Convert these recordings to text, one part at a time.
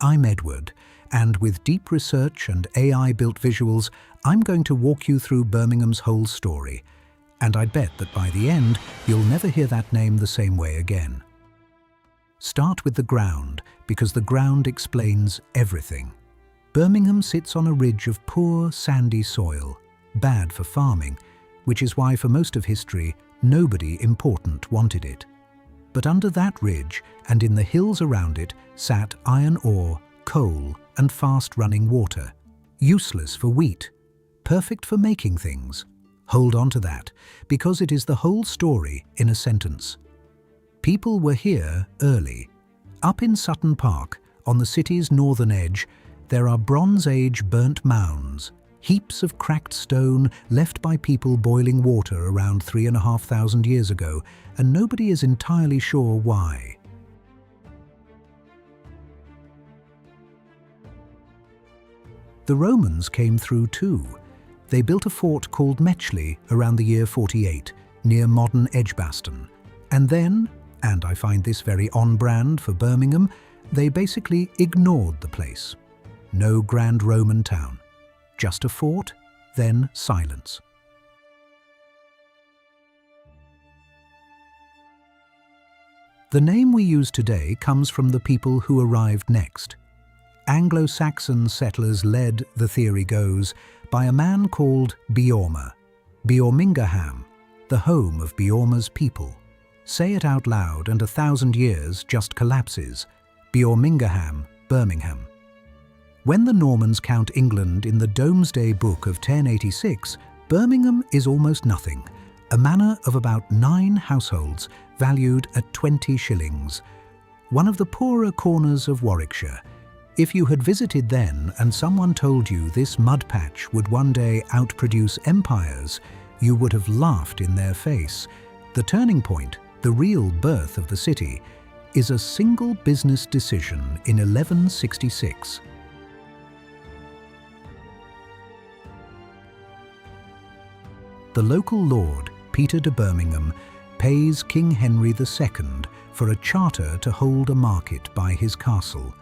I'm Edward, and with deep research and AI-built visuals, I'm going to walk you through Birmingham's whole story. And I'd bet that by the end, you'll never hear that name the same way again. Start with the ground, because the ground explains everything. Birmingham sits on a ridge of poor, sandy soil, bad for farming, which is why for most of history, nobody important wanted it. But under that ridge, and in the hills around it, sat iron ore, coal, and fast-running water. Useless for wheat, perfect for making things. Hold on to that, because it is the whole story in a sentence. People were here early. Up in Sutton Park, on the city's northern edge, there are Bronze Age burnt mounds, heaps of cracked stone left by people boiling water around 3,500 years ago, and nobody is entirely sure why. The Romans came through too. They built a fort called Metchley around the year 48, near modern Edgbaston. And then, and I find this very on-brand for Birmingham, they basically ignored the place. No grand Roman town. Just a fort, then silence. The name we use today comes from the people who arrived next. Anglo-Saxon settlers led, the theory goes, by a man called Birmingham, the home of Biorma's people. Say it out loud and 1,000 years just collapses. Birmingham, Birmingham. When the Normans count England in the Domesday Book of 1086, Birmingham is almost nothing, a manor of about 9 households valued at 20 shillings. One of the poorer corners of Warwickshire. If you had visited then and someone told you this mud patch would one day outproduce empires, you would have laughed in their face. The turning point, the real birth of the city, is a single business decision in 1166. The local lord, Peter de Birmingham, pays King Henry II for a charter to hold a market by his castle.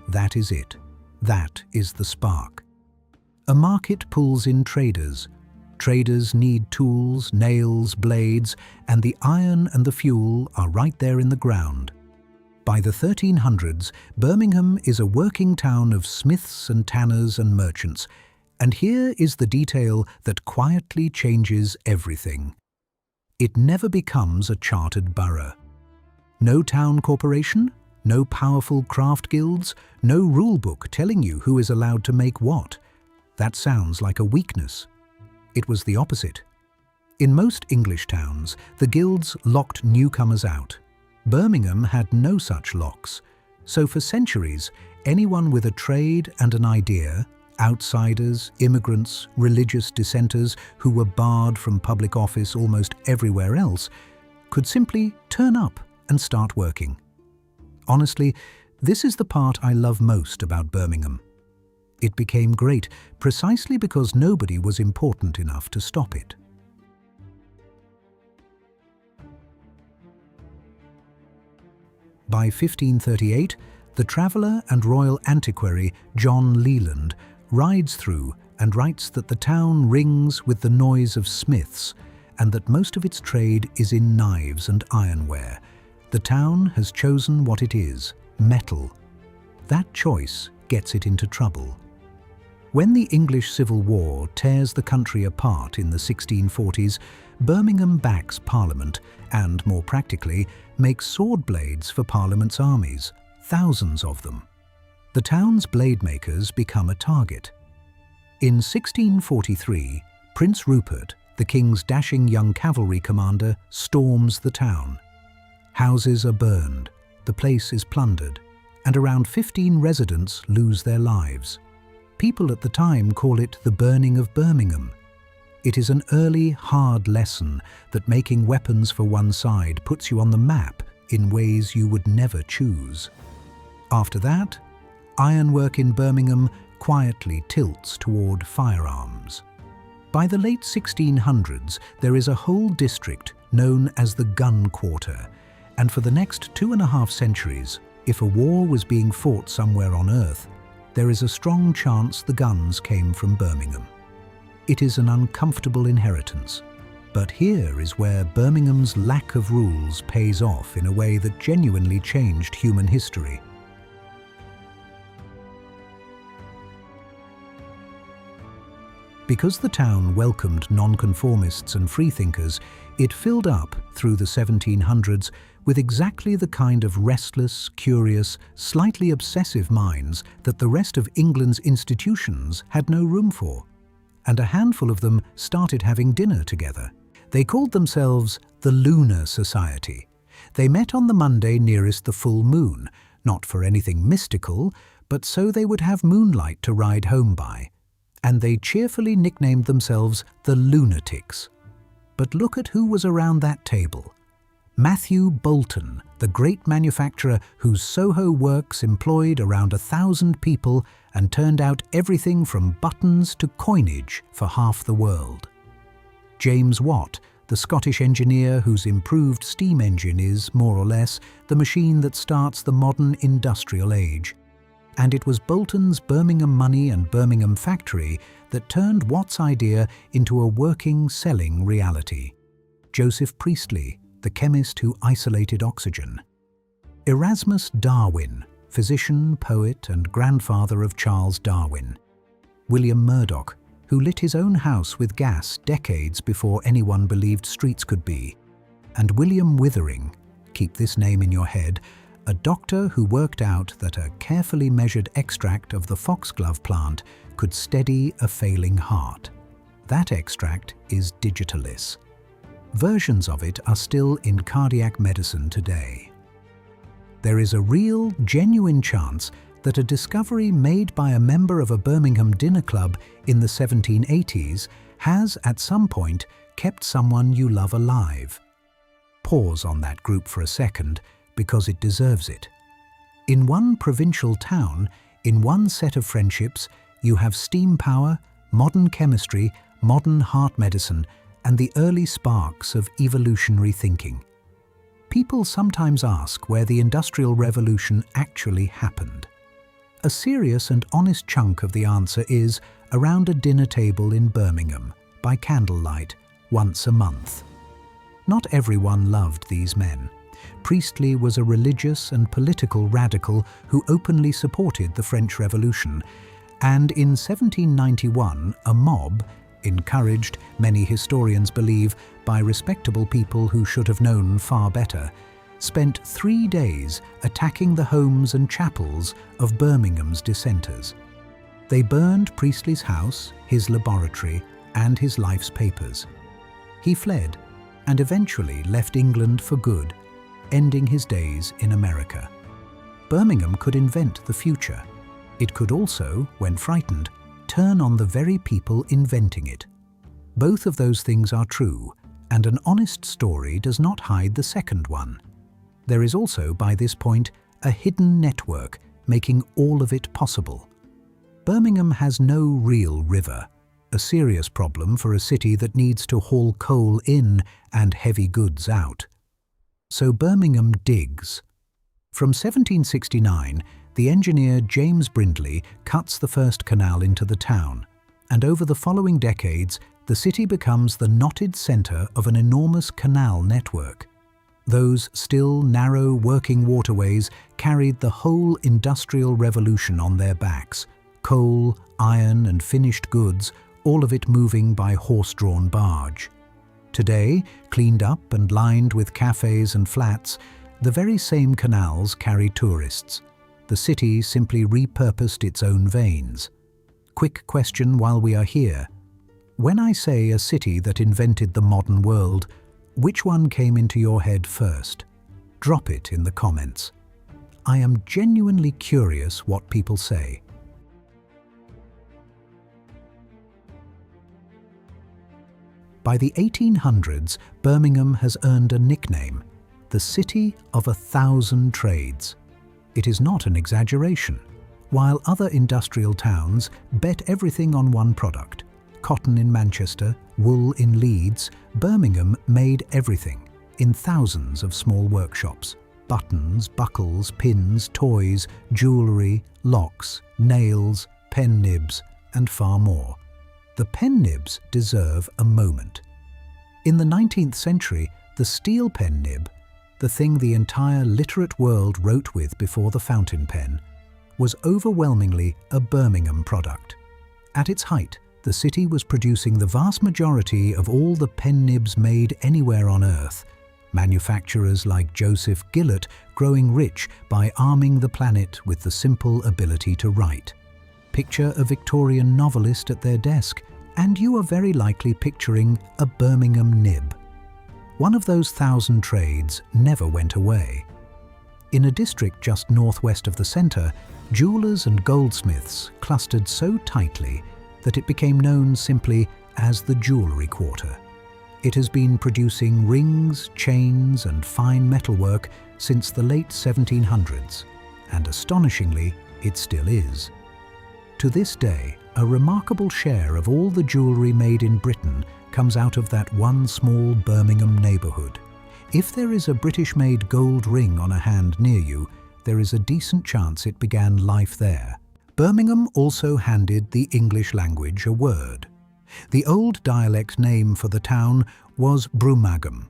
That is it. That is the spark. A market pulls in traders. Traders need tools, nails, blades, and the iron and the fuel are right there in the ground. By the 1300s, Birmingham is a working town of smiths and tanners and merchants. And here is the detail that quietly changes everything. It never becomes a chartered borough. No town corporation, no powerful craft guilds, no rule book telling you who is allowed to make what. That sounds like a weakness. It was the opposite. In most English towns, the guilds locked newcomers out. Birmingham had no such locks. So for centuries, anyone with a trade and an idea, outsiders, immigrants, religious dissenters who were barred from public office almost everywhere else, could simply turn up and start working. Honestly, this is the part I love most about Birmingham. It became great precisely because nobody was important enough to stop it. By 1538, the traveller and royal antiquary John Leland rides through and writes that the town rings with the noise of smiths and that most of its trade is in knives and ironware. The town has chosen what it is, metal. That choice gets it into trouble. When the English Civil War tears the country apart in the 1640s, Birmingham backs Parliament and, more practically, makes sword blades for Parliament's armies, thousands of them. The town's blade makers become a target. In 1643, Prince Rupert, the king's dashing young cavalry commander, storms the town. Houses are burned, the place is plundered, and around 15 residents lose their lives. People at the time call it the burning of Birmingham. It is an early, hard lesson that making weapons for one side puts you on the map in ways you would never choose. After that, ironwork in Birmingham quietly tilts toward firearms. By the late 1600s, there is a whole district known as the Gun Quarter, and for the next 2.5 centuries, If a war was being fought somewhere on Earth, there is a strong chance the guns came from Birmingham. It is an uncomfortable inheritance, but here is where Birmingham's lack of rules pays off in a way that genuinely changed human history. Because the town welcomed nonconformists and freethinkers, it filled up through the 1700s with exactly the kind of restless, curious, slightly obsessive minds that the rest of England's institutions had no room for. And a handful of them started having dinner together. They called themselves the Lunar Society. They met on the Monday nearest the full moon, not for anything mystical, but so they would have moonlight to ride home by. And they cheerfully nicknamed themselves the Lunatics. But look at who was around that table. Matthew Boulton, the great manufacturer whose Soho works employed around 1,000 people and turned out everything from buttons to coinage for half the world. James Watt, the Scottish engineer whose improved steam engine is, more or less, the machine that starts the modern industrial age. And it was Boulton's Birmingham money and Birmingham factory that turned Watt's idea into a working, selling reality. Joseph Priestley, the chemist who isolated oxygen. Erasmus Darwin, physician, poet, and grandfather of Charles Darwin. William Murdoch, who lit his own house with gas decades before anyone believed streets could be. And William Withering, keep this name in your head, a doctor who worked out that a carefully measured extract of the Foxglove plant could steady a failing heart. That extract is digitalis. Versions of it are still in cardiac medicine today. There is a real, genuine chance that a discovery made by a member of a Birmingham dinner club in the 1780s has, at some point, kept someone you love alive. Pause on that group for a second, because it deserves it. In one provincial town, in one set of friendships, you have steam power, modern chemistry, modern heart medicine, and the early sparks of evolutionary thinking. People sometimes ask where the Industrial Revolution actually happened. A serious and honest chunk of the answer is around a dinner table in Birmingham, by candlelight, once a month. Not everyone loved these men. Priestley was a religious and political radical who openly supported the French Revolution, and in 1791 a mob, encouraged, many historians believe, by respectable people who should have known far better, spent 3 days attacking the homes and chapels of Birmingham's dissenters. They burned Priestley's house, his laboratory, and his life's papers. He fled and eventually left England for good, ending his days in America. Birmingham could invent the future. It could also, when frightened, turn on the very people inventing it. Both of those things are true, and an honest story does not hide the second one. There is also, by this point, a hidden network making all of it possible. Birmingham has no real river, a serious problem for a city that needs to haul coal in and heavy goods out. So Birmingham digs. From 1769, the engineer James Brindley cuts the first canal into the town, and over the following decades, the city becomes the knotted centre of an enormous canal network. Those still narrow working waterways carried the whole Industrial Revolution on their backs: coal, iron, and finished goods, all of it moving by horse-drawn barge. Today, cleaned up and lined with cafes and flats, the very same canals carry tourists. The city simply repurposed its own veins. Quick question while we are here. When I say a city that invented the modern world, which one came into your head first? Drop it in the comments. I am genuinely curious what people say. By the 1800s, Birmingham has earned a nickname, the City of 1,000 Trades. It is not an exaggeration. While other industrial towns bet everything on one product, cotton in Manchester, wool in Leeds, Birmingham made everything, in thousands of small workshops. buttons, buckles, pins, toys, jewellery, locks, nails, pen-nibs, and far more. The pen-nibs deserve a moment. In the 19th century, the steel pen-nib, the thing the entire literate world wrote with before the fountain pen, was overwhelmingly a Birmingham product. At its height, the city was producing the vast majority of all the pen-nibs made anywhere on earth, manufacturers like Joseph Gillett growing rich by arming the planet with the simple ability to write. Picture a Victorian novelist at their desk, and you are very likely picturing a Birmingham nib. One of those 1,000 trades never went away. In a district just northwest of the centre, jewellers and goldsmiths clustered so tightly that it became known simply as the Jewellery Quarter. It has been producing rings, chains and fine metalwork since the late 1700s, and astonishingly, it still is. To this day, a remarkable share of all the jewellery made in Britain comes out of that one small Birmingham neighbourhood. If there is a British-made gold ring on a hand near you, there is a decent chance it began life there. Birmingham also handed the English language a word. The old dialect name for the town was Brummagem,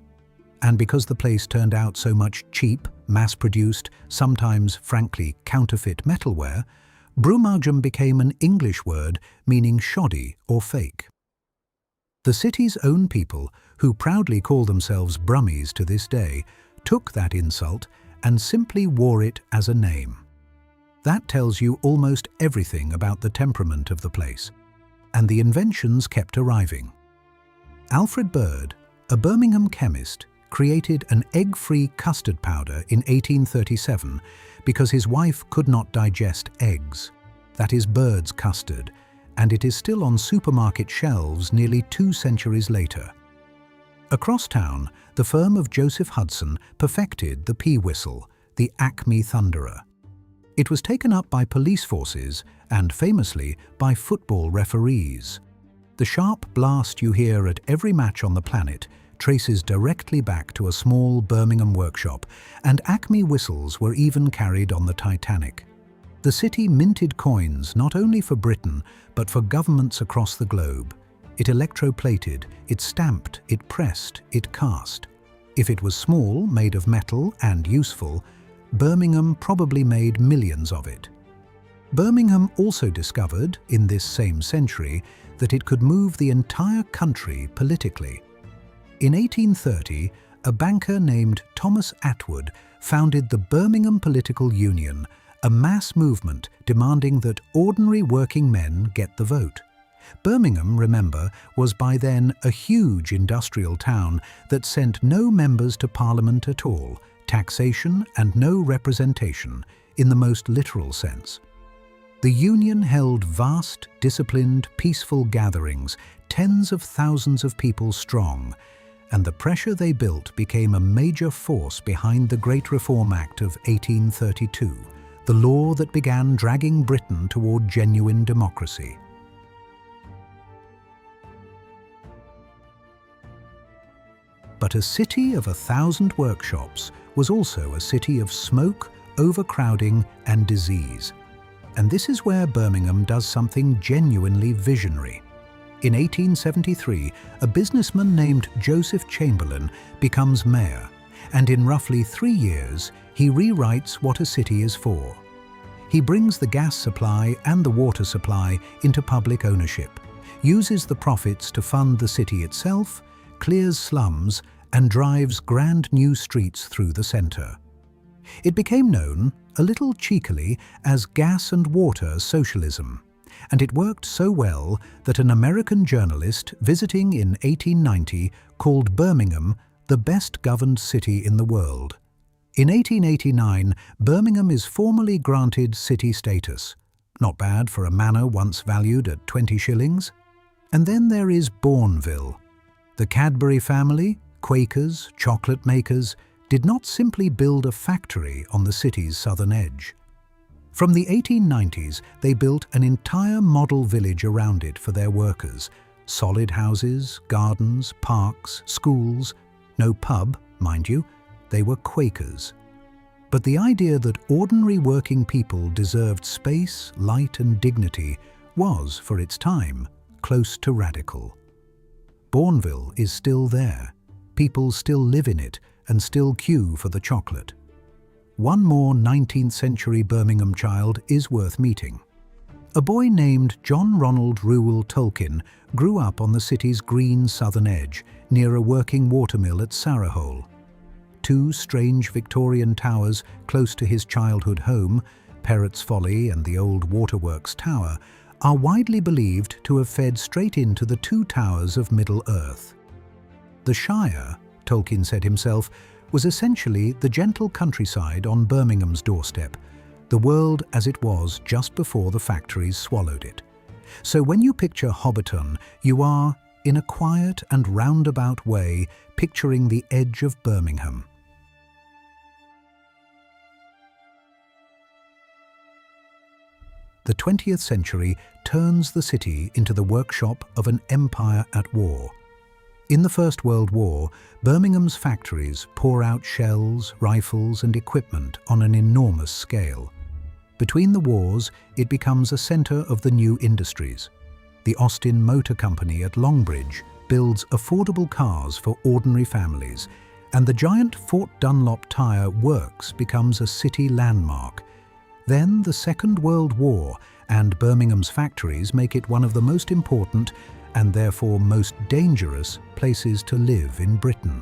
and because the place turned out so much cheap, mass-produced, sometimes frankly counterfeit metalware, Brummagem became an English word meaning shoddy or fake. The city's own people, who proudly call themselves Brummies to this day, took that insult and simply wore it as a name. That tells you almost everything about the temperament of the place. And the inventions kept arriving. Alfred Bird, a Birmingham chemist, created an egg-free custard powder in 1837 because his wife could not digest eggs. That is Bird's custard, and it is still on supermarket shelves nearly 2 centuries later. Across town, the firm of Joseph Hudson perfected the pea whistle, the Acme Thunderer. It was taken up by police forces and, famously, by football referees. The sharp blast you hear at every match on the planet traces directly back to a small Birmingham workshop, and Acme whistles were even carried on the Titanic. The city minted coins not only for Britain, but for governments across the globe. It electroplated, it stamped, it pressed, it cast. If it was small, made of metal, and useful, Birmingham probably made millions of it. Birmingham also discovered, in this same century, that it could move the entire country politically. In 1830, a banker named Thomas Atwood founded the Birmingham Political Union, a mass movement demanding that ordinary working men get the vote. Birmingham, remember, was by then a huge industrial town that sent no members to Parliament at all, taxation and no representation, in the most literal sense. The Union held vast, disciplined, peaceful gatherings, tens of thousands of people strong, and the pressure they built became a major force behind the Great Reform Act of 1832, the law that began dragging Britain toward genuine democracy. But a city of 1,000 workshops was also a city of smoke, overcrowding, and disease. And this is where Birmingham does something genuinely visionary. In 1873, a businessman named Joseph Chamberlain becomes mayor, and in roughly 3 years, he rewrites what a city is for. He brings the gas supply and the water supply into public ownership, uses the profits to fund the city itself, clears slums, and drives grand new streets through the centre. It became known, a little cheekily, as gas and water socialism, and it worked so well that an American journalist visiting in 1890 called Birmingham the best-governed city in the world. In 1889, Birmingham is formally granted city status. Not bad for a manor once valued at 20 shillings. And then there is Bournville. The Cadbury family, Quakers, chocolate makers, did not simply build a factory on the city's southern edge. From the 1890s, they built an entire model village around it for their workers. Solid houses, gardens, parks, schools. No pub, mind you. They were Quakers. But the idea that ordinary working people deserved space, light and dignity was, for its time, close to radical. Bournville is still there. People still live in it and still queue for the chocolate. One more 19th century Birmingham child is worth meeting. A boy named John Ronald Reuel Tolkien grew up on the city's green southern edge, near a working watermill at Sarahole. Two strange Victorian towers close to his childhood home, Perrott's Folly and the old Waterworks Tower, are widely believed to have fed straight into the two towers of Middle-earth. The Shire, Tolkien said himself, was essentially the gentle countryside on Birmingham's doorstep, the world as it was just before the factories swallowed it. So when you picture Hobbiton, you are, in a quiet and roundabout way, picturing the edge of Birmingham. The 20th century turns the city into the workshop of an empire at war. In the First World War, Birmingham's factories pour out shells, rifles and equipment on an enormous scale. Between the wars, it becomes a centre of the new industries. The Aston Motor Company at Longbridge builds affordable cars for ordinary families, and the giant Fort Dunlop Tyre Works becomes a city landmark. Then the Second World War and Birmingham's factories make it one of the most important and therefore most dangerous places to live in Britain.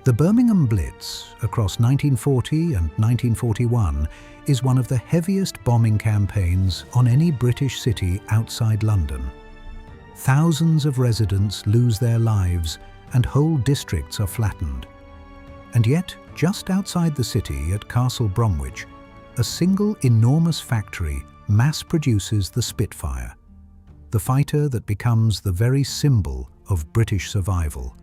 The Birmingham Blitz across 1940 and 1941 is one of the heaviest bombing campaigns on any British city outside London. Thousands of residents lose their lives and whole districts are flattened. And yet, just outside the city at Castle Bromwich, a single enormous factory mass produces the Spitfire, the fighter that becomes the very symbol of British survival.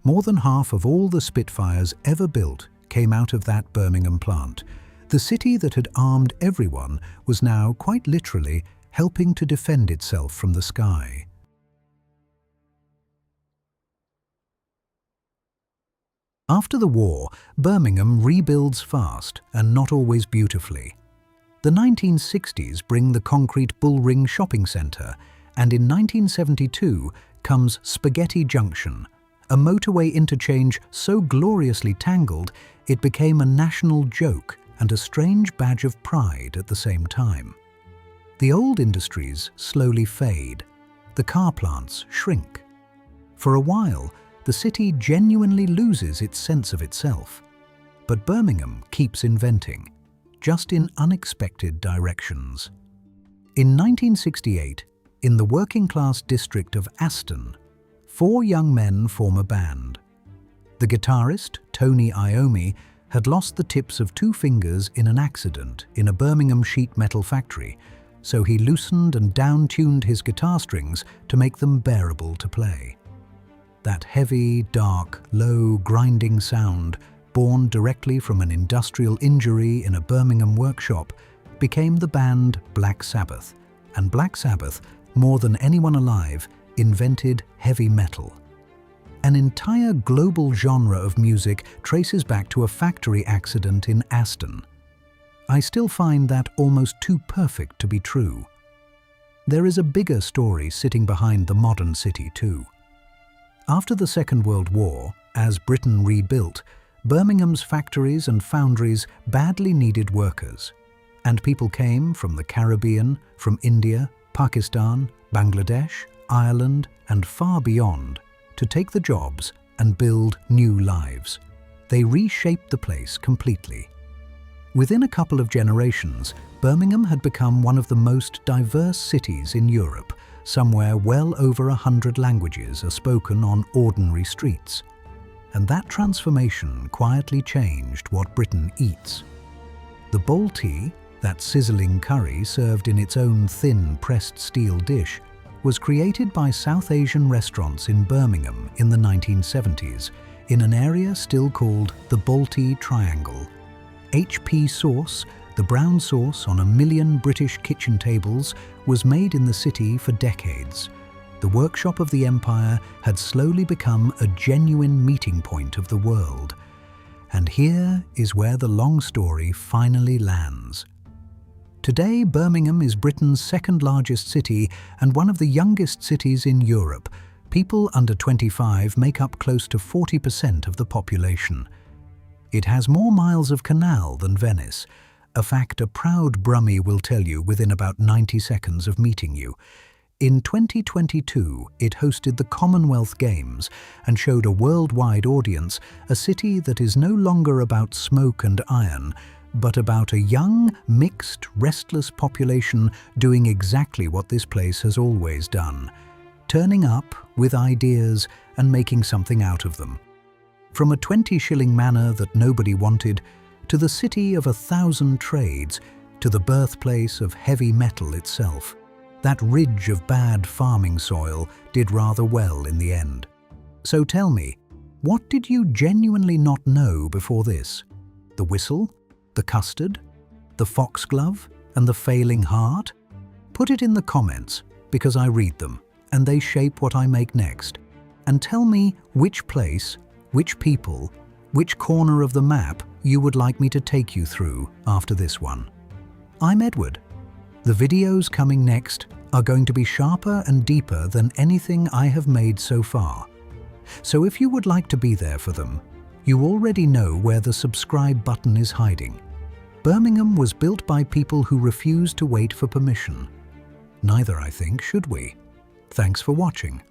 More than half of all the Spitfires ever built came out of that Birmingham plant. The city that had armed everyone was now quite literally helping to defend itself from the sky. After the war, Birmingham rebuilds fast and not always beautifully. The 1960s bring the concrete Bullring shopping centre, and in 1972 comes Spaghetti Junction, a motorway interchange so gloriously tangled it became a national joke and a strange badge of pride at the same time. The old industries slowly fade. The car plants shrink. For a while, the city genuinely loses its sense of itself. But Birmingham keeps inventing, just in unexpected directions. In 1968, in the working-class district of Aston, 4 young men form a band. The guitarist, Tony Iommi, had lost the tips of 2 fingers in an accident in a Birmingham sheet metal factory, so he loosened and down-tuned his guitar strings to make them bearable to play. That heavy, dark, low, grinding sound, born directly from an industrial injury in a Birmingham workshop, became the band Black Sabbath, and Black Sabbath, more than anyone alive, invented heavy metal. An entire global genre of music traces back to a factory accident in Aston. I still find that almost too perfect to be true. There is a bigger story sitting behind the modern city too. After the Second World War, as Britain rebuilt, Birmingham's factories and foundries badly needed workers, and people came from the Caribbean, from India, Pakistan, Bangladesh, Ireland, and far beyond to take the jobs and build new lives. They reshaped the place completely. Within a couple of generations, Birmingham had become one of the most diverse cities in Europe. Somewhere well over 100 languages are spoken on ordinary streets. And that transformation quietly changed what Britain eats. The Balti, that sizzling curry served in its own thin pressed steel dish, was created by South Asian restaurants in Birmingham in the 1970s, in an area still called the Balti Triangle. HP sauce, the brown sauce on 1 million British kitchen tables, was made in the city for decades. The workshop of the empire had slowly become a genuine meeting point of the world. And here is where the long story finally lands. Today, Birmingham is Britain's second largest city and one of the youngest cities in Europe. People under 25 make up close to 40% of the population. It has more miles of canal than Venice, a fact a proud Brummie will tell you within about 90 seconds of meeting you. In 2022, it hosted the Commonwealth Games and showed a worldwide audience a city that is no longer about smoke and iron, but about a young, mixed, restless population doing exactly what this place has always done, turning up with ideas and making something out of them. From a 20-shilling manor that nobody wanted, to the city of 1,000 trades, to the birthplace of heavy metal itself, that ridge of bad farming soil did rather well in the end. So tell me, what did you genuinely not know before this? The whistle? The custard? The foxglove? And the failing heart? Put it in the comments, because I read them, and they shape what I make next. And tell me which place, which people, which corner of the map you would like me to take you through after this one. I'm Edward. The videos coming next are going to be sharper and deeper than anything I have made so far. So if you would like to be there for them, you already know where the subscribe button is hiding. Birmingham was built by people who refused to wait for permission. Neither, I think, should we. Thanks for watching.